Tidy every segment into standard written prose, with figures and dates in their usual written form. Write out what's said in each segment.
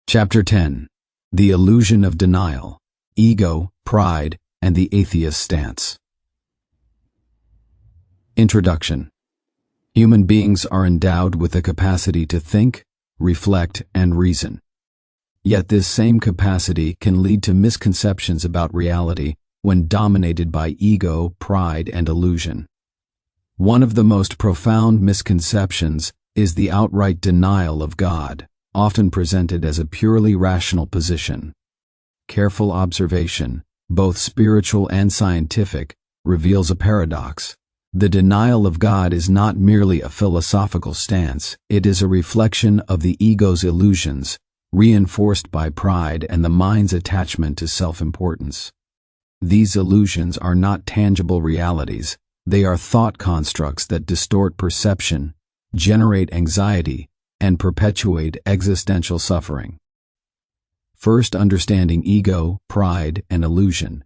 Chapter 10. The Illusion of Denial, Ego, Pride, and the Atheist Stance. Introduction. Human beings are endowed with the capacity to think, reflect, and reason. Yet this same capacity can lead to misconceptions about reality when dominated by ego, pride, and illusion. One of the most profound misconceptions is the outright denial of God, often presented as a purely rational position. Careful observation, both spiritual and scientific, reveals a paradox. The denial of God is not merely a philosophical stance, it is a reflection of the ego's illusions, reinforced by pride and the mind's attachment to self-importance. These illusions are not tangible realities, they are thought constructs that distort perception, generate anxiety, and perpetuate existential suffering. First, understanding ego, pride, and illusion.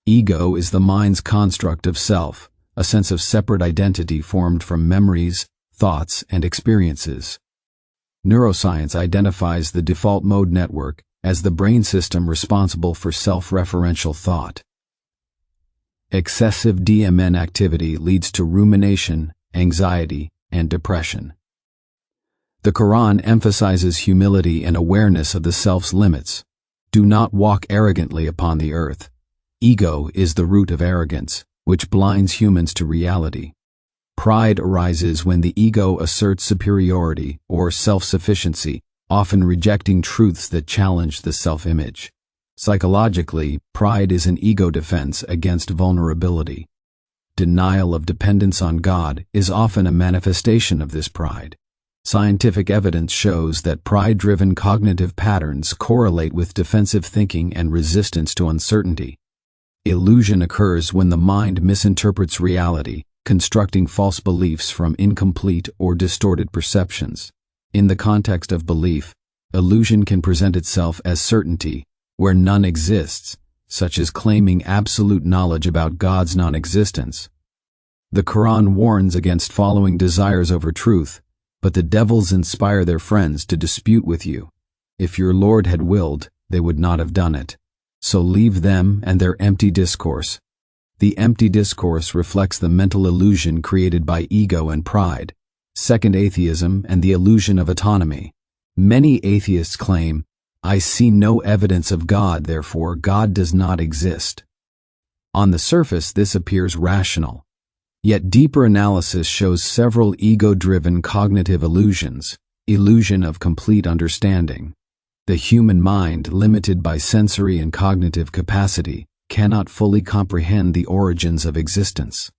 Ego is the mind's construct of self, a sense of separate identity formed from memories, thoughts, and experiences. Neuroscience identifies the default mode network as the brain system responsible for self-referential thought. Excessive DMN activity leads to rumination, anxiety, and depression. The Quran emphasizes humility and awareness of the self's limits. Do not walk arrogantly upon the earth. Ego is the root of arrogance, which blinds humans to reality. Pride arises when the ego asserts superiority or self-sufficiency, often rejecting truths that challenge the self-image. Psychologically, pride is an ego defense against vulnerability. Denial of dependence on God is often a manifestation of this pride. Scientific evidence shows that pride-driven cognitive patterns correlate with defensive thinking and resistance to uncertainty. Illusion occurs when the mind misinterprets reality, constructing false beliefs from incomplete or distorted perceptions. In the context of belief, illusion can present itself as certainty, where none exists, such as claiming absolute knowledge about God's non-existence. The Quran warns against following desires over truth, but the devils inspire their friends to dispute with you. If your Lord had willed, they would not have done it. So leave them and their empty discourse. The empty discourse reflects the mental illusion created by ego and pride. Second, atheism and the illusion of autonomy. Many atheists claim, "I see no evidence of God, therefore God does not exist." On the surface, this appears rational. Yet deeper analysis shows several ego-driven cognitive illusions. Illusion of complete understanding. The human mind, limited by sensory and cognitive capacity, cannot fully comprehend the origins of existence.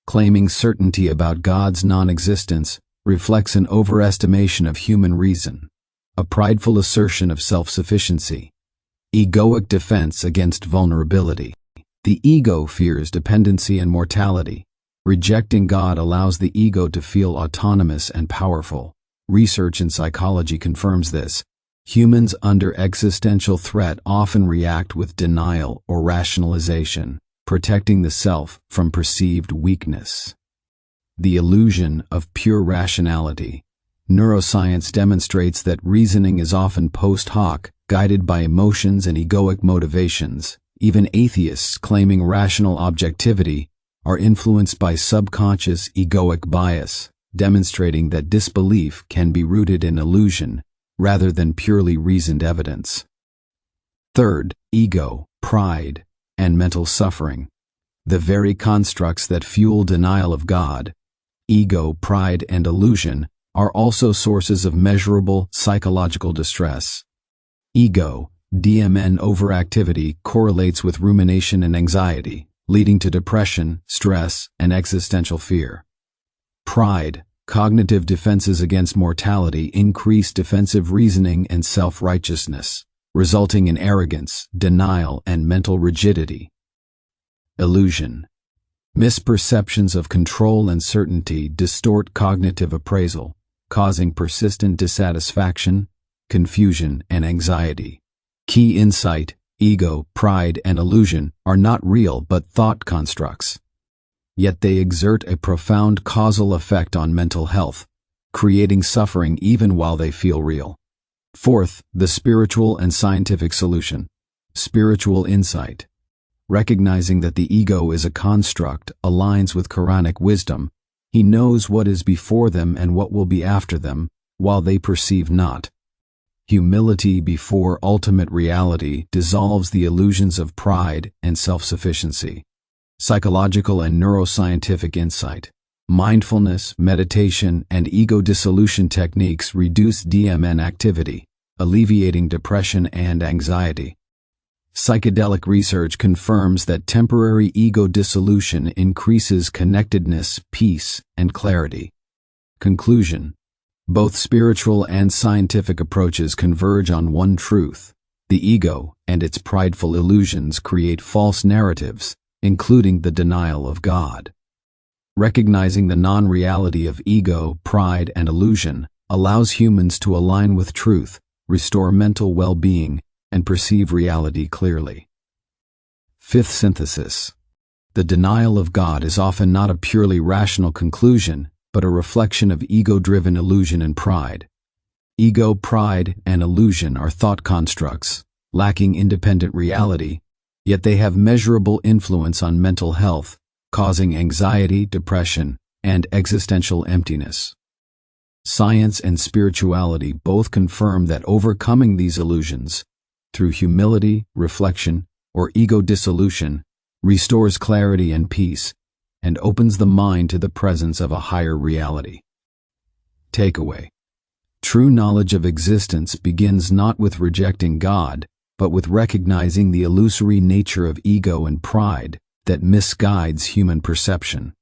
Claiming certainty about God's non-existence reflects an overestimation of human reason, a prideful assertion of self-sufficiency, egoic defense against vulnerability. The ego fears dependency and mortality. Rejecting God allows the ego to feel autonomous and powerful. Research in psychology confirms this. Humans under existential threat often react with denial or rationalization, protecting the self from perceived weakness. The illusion of pure rationality. Neuroscience demonstrates that reasoning is often post hoc, guided by emotions and egoic motivations. Even atheists claiming rational objectivity are influenced by subconscious egoic bias, demonstrating that disbelief can be rooted in illusion rather than purely reasoned evidence. Third, ego, pride, and mental suffering. The very constructs that fuel denial of God, ego, pride, and illusion, are also sources of measurable psychological distress. Ego, DMN overactivity correlates with rumination and anxiety, leading to depression, stress, and existential fear. Pride, cognitive defenses against mortality increase defensive reasoning and self-righteousness, resulting in arrogance, denial, and mental rigidity. Illusion. Misperceptions of control and certainty distort cognitive appraisal, causing persistent dissatisfaction, confusion, and anxiety. Key insight: ego, pride, and illusion are not real but thought constructs. Yet they exert a profound causal effect on mental health, creating suffering even while they feel real. Fourth, the spiritual and scientific solution. Spiritual insight. Recognizing that the ego is a construct aligns with Quranic wisdom. He knows what is before them and what will be after them, while they perceive not. Humility before ultimate reality dissolves the illusions of pride and self-sufficiency. Psychological and neuroscientific insight. Mindfulness, meditation, and ego dissolution techniques reduce DMN activity, alleviating depression and anxiety. Psychedelic research confirms that temporary ego dissolution increases connectedness, peace, and clarity. Conclusion. Both spiritual and scientific approaches converge on one truth. The ego and its prideful illusions create false narratives, including the denial of God. Recognizing the non-reality of ego, pride, and illusion allows humans to align with truth, restore mental well-being, and perceive reality clearly. Fifth synthesis. The denial of God is often not a purely rational conclusion, but a reflection of ego-driven illusion and pride. Ego, pride, and illusion are thought constructs, lacking independent reality, yet they have measurable influence on mental health, causing anxiety, depression, and existential emptiness. Science and spirituality both confirm that overcoming these illusions, through humility, reflection, or ego dissolution, restores clarity and peace, and opens the mind to the presence of a higher reality. Takeaway. True knowledge of existence begins not with rejecting God, but with recognizing the illusory nature of ego and pride that misguides human perception.